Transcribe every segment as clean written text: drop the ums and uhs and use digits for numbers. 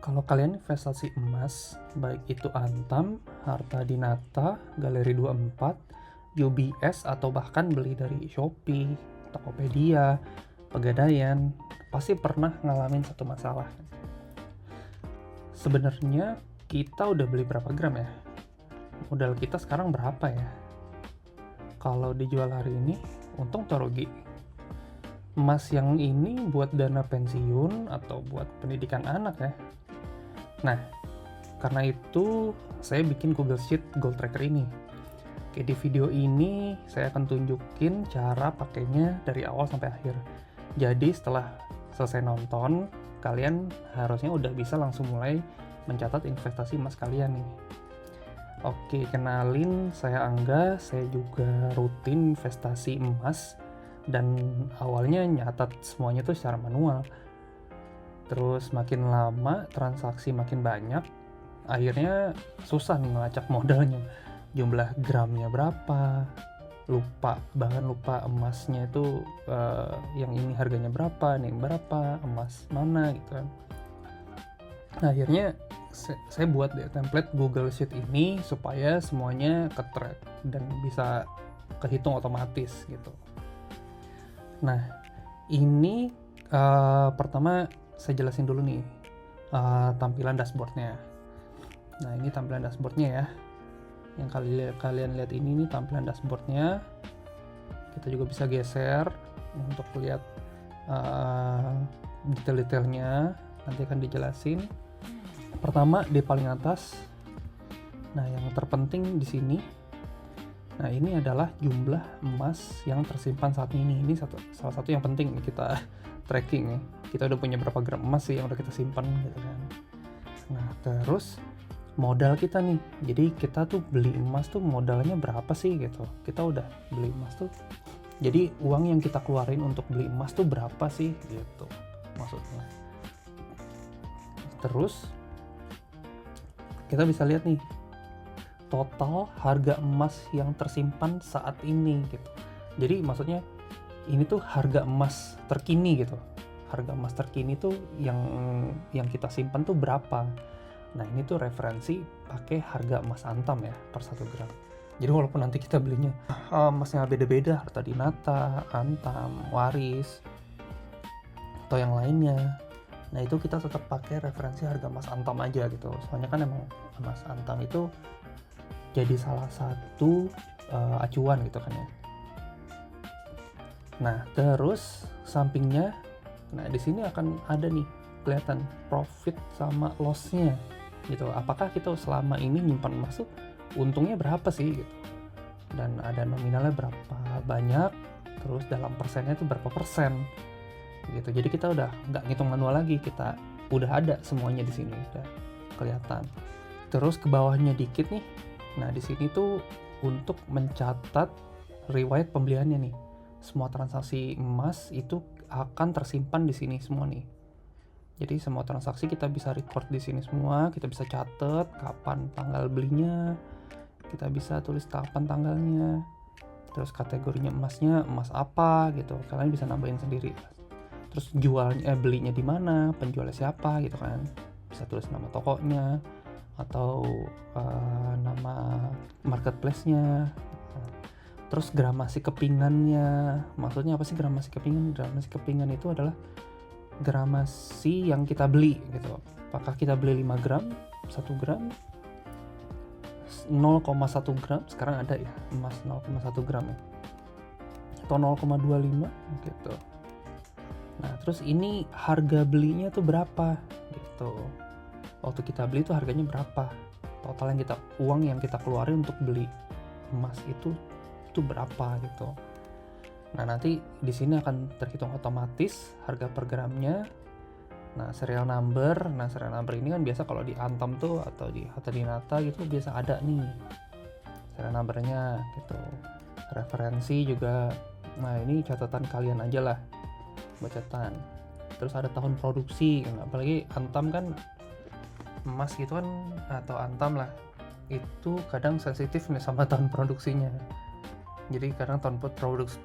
Kalau kalian investasi emas, baik itu Antam, Harta Dinata, Galeri 24, UBS, atau bahkan beli dari Shopee, Tokopedia, Pegadaian, pasti pernah ngalamin satu masalah. Sebenarnya kita udah beli berapa gram ya? Modal kita sekarang berapa ya? Kalau dijual hari ini, untung atau rugi? Emas yang ini buat dana pensiun atau buat pendidikan anak ya? Nah, karena itu saya bikin Google Sheet Gold Tracker ini. Oke, di video ini saya akan tunjukin cara pakainya dari awal sampai akhir. Jadi setelah selesai nonton, kalian harusnya udah bisa langsung mulai mencatat investasi emas kalian nih. Oke, kenalin, saya Angga, saya juga rutin investasi emas dan awalnya nyatat semuanya tuh secara manual. Terus makin lama transaksi makin banyak, akhirnya susah nih ngelacak modalnya. Jumlah gramnya berapa, bahkan lupa emasnya itu yang ini harganya berapa, nih berapa, emas mana gitu kan. Nah, akhirnya saya buat deh template Google Sheet ini supaya semuanya ke-track dan bisa kehitung otomatis gitu. Nah, ini pertama saya jelasin dulu nih tampilan dashboardnya. Nah, ini tampilan dashboardnya ya. Yang kalian lihat ini nih tampilan dashboardnya. Kita juga bisa geser untuk lihat detail-detailnya. Nanti akan dijelasin. Pertama di paling atas. Nah, yang terpenting di sini. Nah, ini adalah jumlah emas yang tersimpan saat ini. Ini salah satu yang penting kita tracking ya. Kita udah punya berapa gram emas sih yang udah kita simpan gitu kan. Nah, terus modal kita nih. Jadi kita tuh beli emas tuh modalnya berapa sih gitu. Kita udah beli emas tuh. Jadi uang yang kita keluarin untuk beli emas tuh berapa sih gitu maksudnya. Terus kita bisa lihat nih total harga emas yang tersimpan saat ini gitu. Jadi maksudnya ini tuh harga emas terkini gitu. Harga emas terkini tuh yang kita simpan tuh berapa. Nah, ini tuh referensi pakai harga emas Antam ya per 1 gram. Jadi walaupun nanti kita belinya emasnya beda-beda, Harta Dinata, Antam, Waris, atau yang lainnya. Nah, itu kita tetap pakai referensi harga emas Antam aja gitu. Soalnya kan emang emas Antam itu jadi salah satu acuan gitu kan ya. Nah, terus sampingnya, nah di sini akan ada nih kelihatan profit sama loss-nya gitu. Apakah kita selama ini nyimpan emas tuh untungnya berapa sih gitu. Dan ada nominalnya berapa banyak, terus dalam persennya tuh berapa persen gitu. Jadi kita udah nggak ngitung manual lagi, kita udah ada semuanya di sini, udah kelihatan. Terus ke bawahnya dikit nih. Nah, di sini tuh untuk mencatat riwayat pembeliannya nih. Semua transaksi emas itu akan tersimpan di sini semua nih. Jadi semua transaksi kita bisa record di sini semua, kita bisa catat kapan tanggal belinya, kita bisa tulis kapan tanggalnya, terus kategorinya emasnya emas apa gitu, kalian bisa nambahin sendiri. Terus jualnya, belinya di mana, penjualnya siapa gitu kan, bisa tulis nama tokonya atau nama marketplace-nya. Terus gramasi kepingannya, maksudnya apa sih gramasi kepingan? Gramasi kepingan itu adalah gramasi yang kita beli gitu. Apakah kita beli 5 gram, 1 gram, 0,1 gram, sekarang ada ya emas 0,1 gram ya, atau 0,25 gitu. Nah, terus ini harga belinya tuh berapa gitu. Waktu kita beli tuh harganya berapa, total uang yang kita keluarin untuk beli emas itu berapa gitu. Nah, nanti di sini akan terhitung otomatis harga per gramnya. Nah, serial number. Nah, serial number ini kan biasa kalau di Antam tuh atau di Harta Dinata gitu biasa ada nih serial numbernya gitu. Referensi juga. Nah, ini catatan kalian aja lah, bacaan. Terus ada tahun produksi. Nah, apalagi Antam kan emas gitu kan, atau Antam lah, itu kadang sensitif nih sama tahun produksinya. Jadi kadang tahun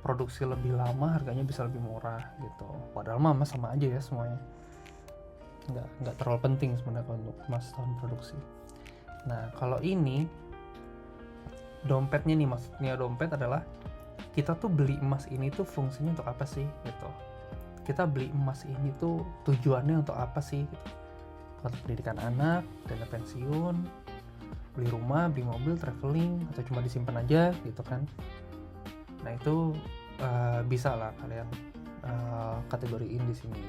produksi lebih lama harganya bisa lebih murah gitu. Padahal mah sama aja ya semuanya. nggak terlalu penting sebenarnya kalau untuk emas tahun produksi. Nah kalau ini dompetnya nih, maksudnya dompet adalah kita tuh beli emas ini tuh fungsinya untuk apa sih gitu. Kita beli emas ini tuh tujuannya untuk apa sih gitu. Untuk pendidikan anak, dana pensiun, beli rumah, beli mobil, traveling, atau cuma disimpan aja gitu kan. Nah itu bisa lah kalian kategoriin di sini.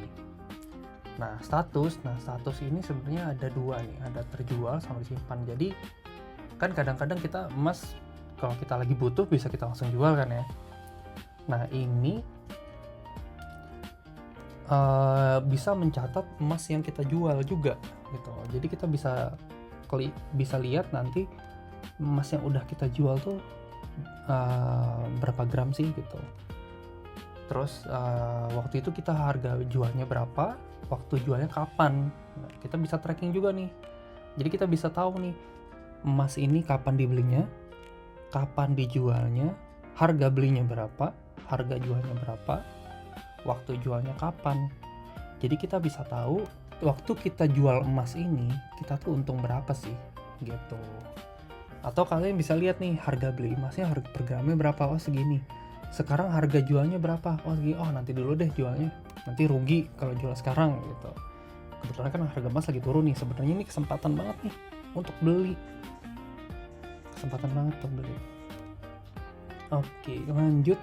Nah status ini sebenarnya ada dua nih, ada terjual sama disimpan. Jadi kan kadang-kadang kita emas kalau kita lagi butuh bisa kita langsung jual kan ya. Nah ini bisa mencatat emas yang kita jual juga gitu. Jadi kita bisa lihat nanti emas yang udah kita jual tuh berapa gram sih gitu. Terus waktu itu kita harga jualnya berapa, waktu jualnya kapan. Nah, kita bisa tracking juga nih. Jadi kita bisa tahu nih emas ini kapan dibelinya, kapan dijualnya, harga belinya berapa, harga jualnya berapa, waktu jualnya kapan. Jadi kita bisa tahu waktu kita jual emas ini kita tuh untung berapa sih gitu. Atau kalian bisa lihat nih harga beli emasnya, harga per gramnya berapa, oh segini. Sekarang harga jualnya berapa, oh segini, oh nanti dulu deh jualnya, nanti rugi kalau jual sekarang gitu. Kebetulan kan harga emas lagi turun nih, sebenarnya ini kesempatan banget nih untuk beli, kesempatan banget untuk beli. Oke lanjut,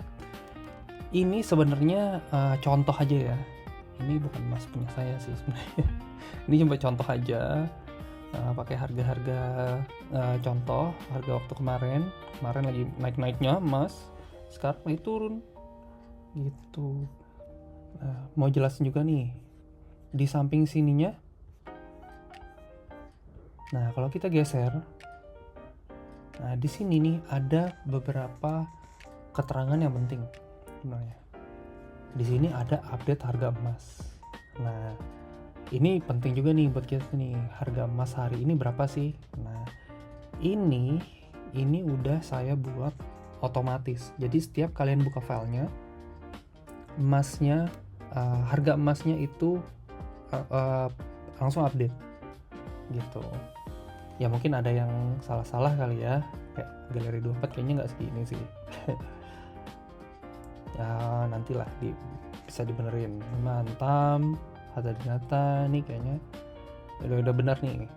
ini sebenarnya contoh aja ya, ini bukan emas punya saya sih sebenarnya. Ini cuma contoh aja, pakai harga-harga contoh, harga waktu kemarin lagi naik-naiknya emas, sekarang lagi turun gitu. Mau jelasin juga nih di samping sininya. Nah kalau kita geser, nah di sini nih ada beberapa keterangan yang penting sebenarnya. Di sini ada update harga emas. Nah ini penting juga nih buat kita nih, harga emas hari ini berapa sih. Nah ini udah saya buat otomatis. Jadi setiap kalian buka filenya, emasnya, harga emasnya itu langsung update gitu. Ya mungkin ada yang salah-salah kali ya, kayak Galeri 24 kayaknya nggak segini sih. Ya nantilah bisa dibenerin. Mantap, harga dinata nih kayaknya udah benar nih.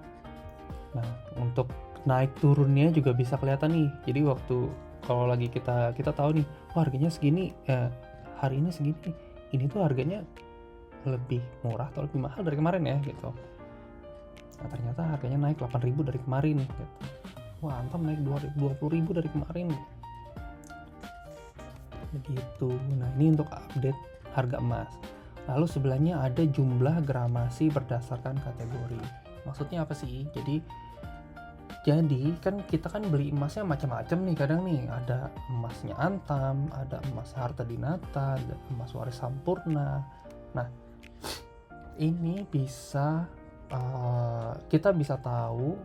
Nah untuk naik turunnya juga bisa kelihatan nih. Jadi waktu kalau lagi kita tahu nih, oh harganya segini, hari ini segini, ini tuh harganya lebih murah atau lebih mahal dari kemarin ya gitu. Nah ternyata harganya naik 8.000 dari kemarin gitu. Wah Antam naik 20.000 dari kemarin begitu. Nah ini untuk update harga emas. Lalu sebelahnya ada jumlah gramasi berdasarkan kategori. Maksudnya apa sih? Jadi kan kita kan beli emasnya macam-macam nih, kadang nih ada emasnya Antam, ada emas harta dinata, ada emas waris sampurna. Nah ini bisa kita bisa tahu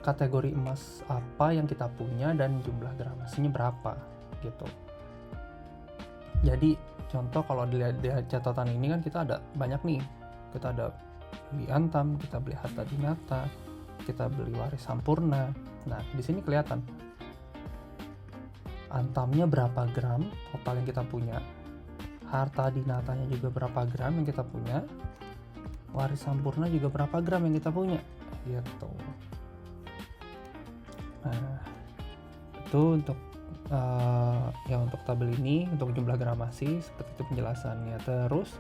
kategori emas apa yang kita punya dan jumlah gramasinya berapa gitu. Jadi contoh kalau dilihat di catatan ini kan kita ada banyak nih, kita ada beli Antam, kita beli harta dinata, kita beli waris sampurna. Nah di sini kelihatan Antamnya berapa gram total yang kita punya, harta dinatanya juga berapa gram yang kita punya, waris sampurna juga berapa gram yang kita punya gitu. Nah itu untuk untuk tabel ini, untuk jumlah gramasi seperti itu penjelasannya. Terus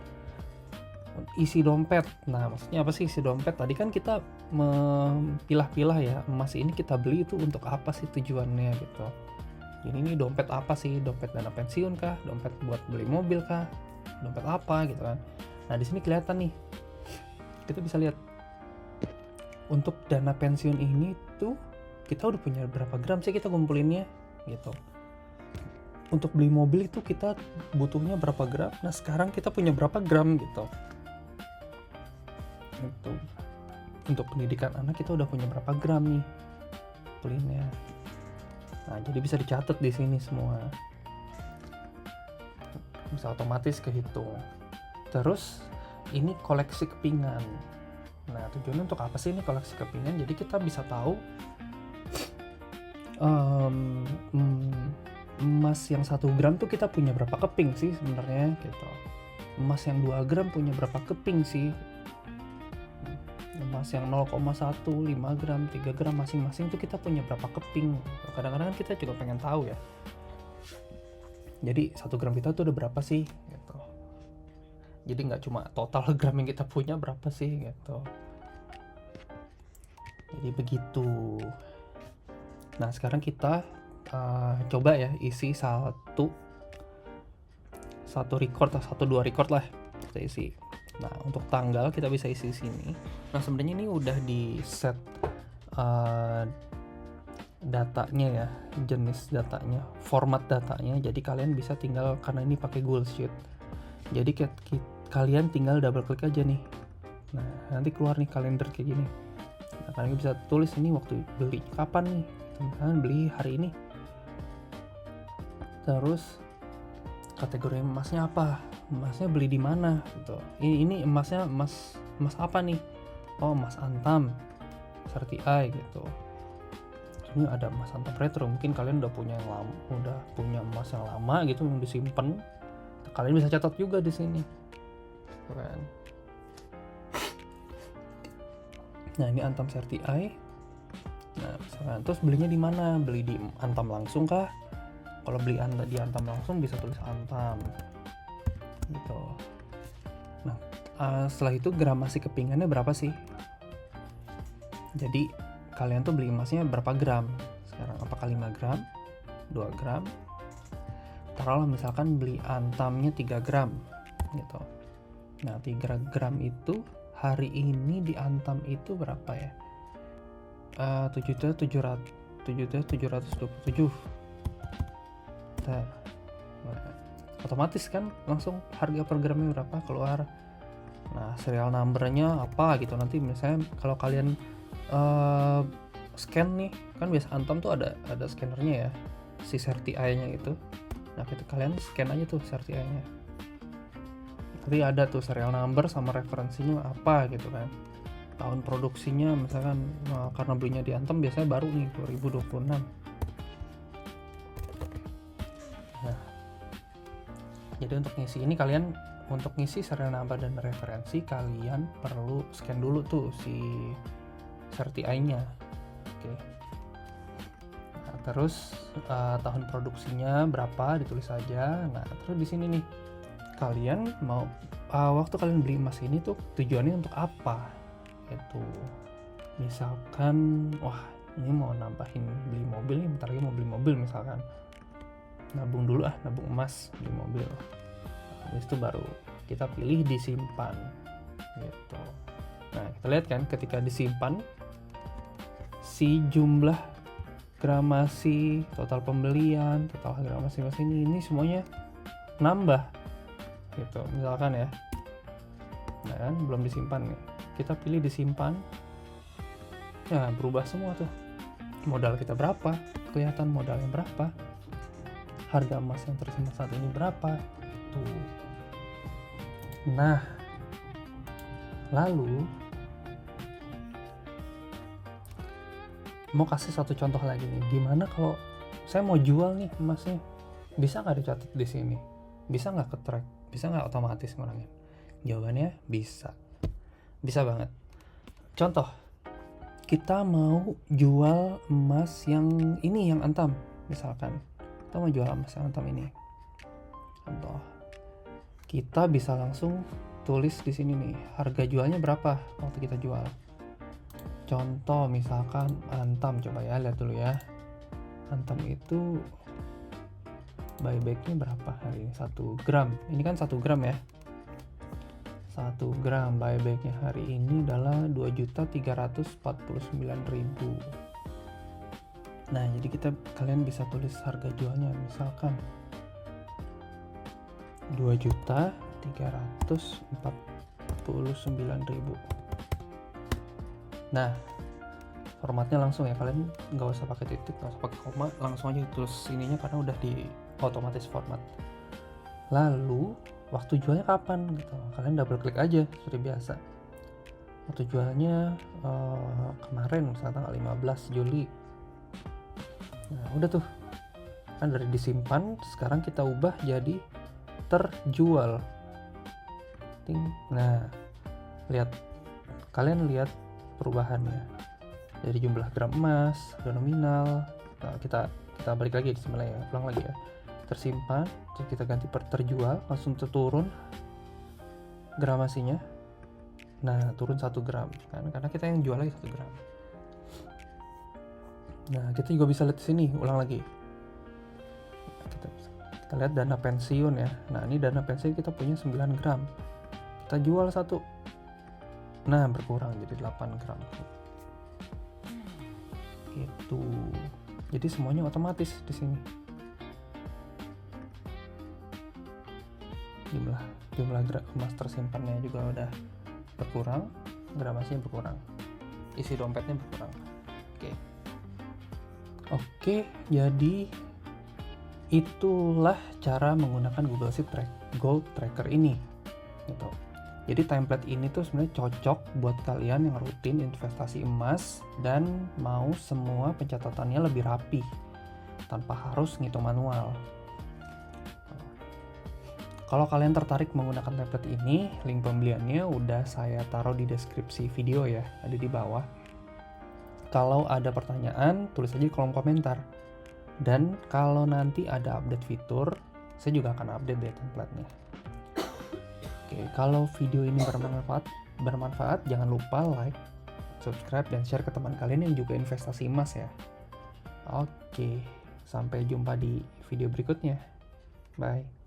isi dompet. Nah maksudnya apa sih isi dompet? Tadi kan kita memilah-pilah ya, emas ini kita beli itu untuk apa sih tujuannya gitu. Ini dompet apa sih? Dompet dana pensiun kah? Dompet buat beli mobil kah? Dompet apa gitu kan? Nah di sini kelihatan nih, kita bisa lihat untuk dana pensiun ini tuh kita udah punya berapa gram sih kita kumpulinnya gitu. Untuk beli mobil itu kita butuhnya berapa gram, nah sekarang kita punya berapa gram gitu. Untuk pendidikan anak kita udah punya berapa gram nih kumpulinnya. Nah jadi bisa dicatat di sini semua, bisa otomatis kehitung. Terus ini koleksi kepingan. Nah, tujuannya untuk apa sih ini koleksi kepingan? Jadi kita bisa tahu emas yang 1 gram tuh kita punya berapa keping sih sebenarnya gitu. Emas yang 2 gram punya berapa keping sih? Emas yang 0,1, 5 gram, 3 gram masing-masing tuh kita punya berapa keping? Kadang-kadang kan kita juga pengen tahu ya. Jadi 1 gram kita tuh udah berapa sih gitu. Jadi nggak cuma total gram yang kita punya berapa sih gitu. Jadi begitu. Nah, sekarang kita coba ya isi satu record atau 2 record lah kita isi. Nah, untuk tanggal kita bisa isi sini. Nah, sebenarnya ini udah di set datanya ya, jenis datanya, format datanya. Jadi kalian bisa tinggal, karena ini pakai Google Sheet, jadi kalian tinggal double klik aja nih. Nah, nanti keluar nih kalender kayak gini. Nah, kalian bisa tulis ini waktu beli kapan nih, misalkan beli hari ini. Terus kategori emasnya apa, emasnya beli di mana gitu. Ini emasnya emas apa nih? Oh, emas antam Certi-Eye gitu. Ini ada emas antam retro, mungkin kalian udah punya yang lama, udah punya emas yang lama gitu yang disimpan. Kalian bisa catat juga di sini. Keren. Nah, ini antam Certi-Eye. Nah, misalkan terus belinya di mana? Beli di Antam langsung kah? Kalau beli di Antam langsung bisa tulis Antam gitu. Nah, setelah itu gramasi kepingannya berapa sih? Jadi kalian tuh beli emasnya berapa gram sekarang? Apakah 5 gram, 2 gram? Taruhlah misalkan beli Antamnya 3 gram gitu. Nah, 3 gram itu hari ini di Antam itu berapa ya? 7.727. Nah, otomatis kan langsung harga per gramnya berapa keluar. Nah, serial numbernya apa gitu. Nanti misalnya kalau kalian scan nih, kan biasa Antam tuh ada scannernya ya, si Certi-Eye-nya itu. Nah, kalian scan aja tuh Certi-Eye-nya. Jadi ada tuh serial number sama referensinya apa gitu kan. Tahun produksinya misalkan, karena belinya di Antam biasanya baru nih 2026. Nah, jadi untuk ngisi ini untuk ngisi serial number dan referensi kalian perlu scan dulu tuh si Certi-Eye-nya. Oke. Nah, terus tahun produksinya berapa ditulis aja. Nah, terus di sini nih kalian mau waktu kalian beli emas ini tuh tujuannya untuk apa? Itu misalkan, wah ini mau nambahin beli mobil nih, bentar lagi mau beli mobil misalkan. Nabung dulu nabung emas beli mobil. Habis itu baru kita pilih disimpan gitu. Nah, kita lihat kan ketika disimpan si jumlah gramasi, total pembelian, total gramasi emas ini semuanya nambah gitu misalkan ya. Nah, kan belum disimpan nih, kita pilih disimpan. Nah, berubah semua tuh, modal kita berapa, kelihatan modalnya berapa, harga emas yang tersimpan saat ini berapa tuh. Nah, lalu mau kasih satu contoh lagi nih. Gimana kalau saya mau jual nih emasnya? Bisa nggak dicatat di sini? Bisa nggak ke-track? Bisa nggak otomatis ngurangin? Jawabannya bisa. Bisa banget. Contoh, kita mau jual emas yang ini, yang Antam misalkan. Kita mau jual emas yang Antam ini. Contoh, kita bisa langsung tulis di sini nih, harga jualnya berapa waktu kita jual. Contoh misalkan Antam, coba ya lihat dulu ya. Antam itu buybacknya berapa hari ini? 1 gram. Ini kan 1 gram ya. 1 gram buybacknya hari ini adalah 2.349.000. Nah, jadi kalian bisa tulis harga jualnya misalkan 2.349.000. Nah, formatnya langsung ya, kalian nggak usah pakai titik, nggak usah pakai koma, langsung aja tulis ininya karena udah di otomatis format. Lalu waktu jualnya kapan gitu. Kalian double klik aja seperti biasa. Waktu jualnya kemarin misalnya tanggal 15 Juli. Nah udah tuh, kan dari disimpan sekarang kita ubah jadi terjual. Nah kalian lihat perubahannya dari jumlah gram emas, harga nominal. Nah, kita balik lagi di sini ya, ulang lagi ya. Tersimpan, terus kita ganti per terjual, langsung turun gramasinya. Nah, turun 1 gram kan, karena kita yang jual lagi 1 gram. Nah, kita juga bisa lihat di sini, ulang lagi. Kita lihat dana pensiun ya. Nah, ini dana pensiun kita punya 9 gram. Kita jual 1. Nah, berkurang jadi 8 gram. Gitu. Jadi semuanya otomatis di sini. Jumlah emas tersimpannya juga udah berkurang, gramasinya berkurang, isi dompetnya berkurang. Oke, jadi itulah cara menggunakan Google Sheet Gold Tracker ini gitu. Jadi template ini tuh sebenarnya cocok buat kalian yang rutin investasi emas dan mau semua pencatatannya lebih rapi tanpa harus ngitung manual. Kalau kalian tertarik menggunakan template ini, link pembeliannya udah saya taruh di deskripsi video ya, ada di bawah. Kalau ada pertanyaan, tulis aja di kolom komentar. Dan kalau nanti ada update fitur, saya juga akan update deh template-nya. Oke, kalau video ini bermanfaat, jangan lupa like, subscribe, dan share ke teman kalian yang juga investasi emas ya. Oke, sampai jumpa di video berikutnya. Bye.